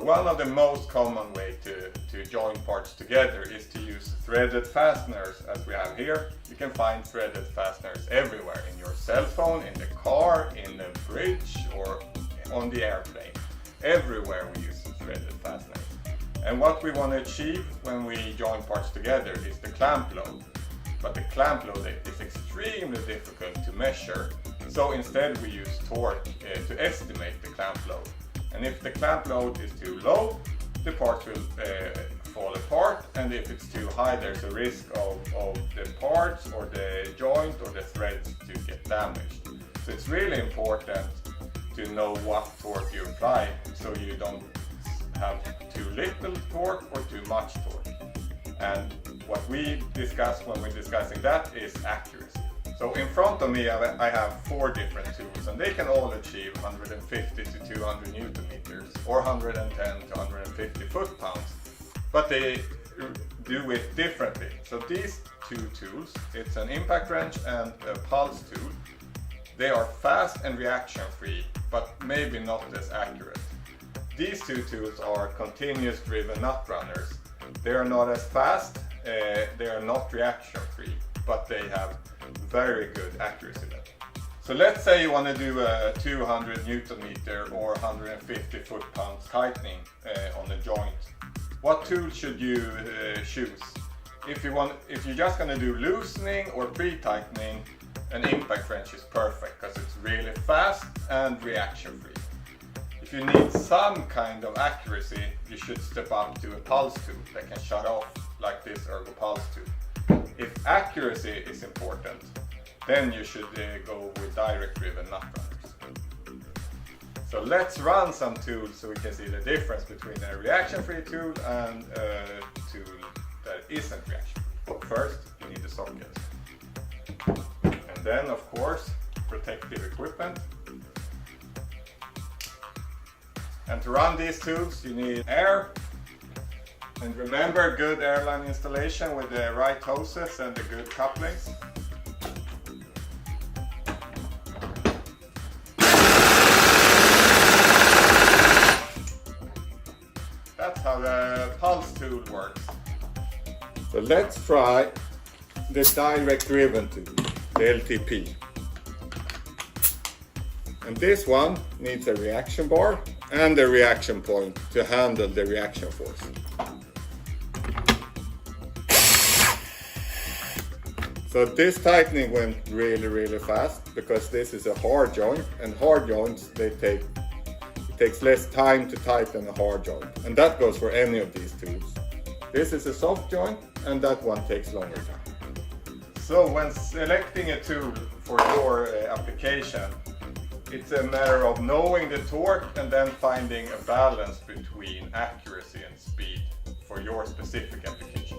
one of the most common way to join parts together is to use threaded fasteners, as we have here. You can find threaded fasteners everywhere, in your cell phone, in the car, in the bridge, or on the airplane. Everywhere we use threaded fasteners. And what we want to achieve when we join parts together is the clamp load. But the clamp load is extremely difficult to measure. So instead we use torque to estimate the clamp load. And if the clamp load is too low, the parts will fall apart, and if it's too high, there's a risk of the parts or the joint or the threads to get damaged. So it's really important to know what torque you apply, so you don't have too little torque or too much torque. And what we discuss when we're discussing that is accuracy. So in front of me I have 4 different tools, and they can all achieve 150 to 200 Newton meters or 110 to 150 foot-pounds, but they do it differently. So these 2 tools, it's an impact wrench and a pulse tool. They are fast and reaction-free, but maybe not as accurate. These 2 tools are continuous driven nut runners. They are not as fast, they are not reaction-free, but they have very good accuracy level. So let's say you want to do a 200 Newton meter or 150 foot-pounds tightening on a joint. What tool should you choose? If you're just going to do loosening or pre-tightening, an impact wrench is perfect because it's really fast and reaction-free. If you need some kind of accuracy, you should step up to a pulse tool that can shut off like this ergo pulse tool. If accuracy is important, then you should go with direct driven nut runners. So let's run some tools so we can see the difference between a reaction-free tool and a tool that isn't reaction-free. First, you need the socket. And then, of course, protective equipment. And to run these tools, you need air. And remember, good airline installation with the right hoses and the good couplings. That's how the pulse tool works. So let's try the direct driven tool, the LTP. And this one needs a reaction bar and a reaction point to handle the reaction force. So this tightening went really fast because this is a hard joint, and hard joints, it takes less time to tighten a hard joint, and that goes for any of these tools. This is a soft joint, and that one takes longer time. So when selecting a tool for your application, it's a matter of knowing the torque and then finding a balance between accuracy and speed for your specific application.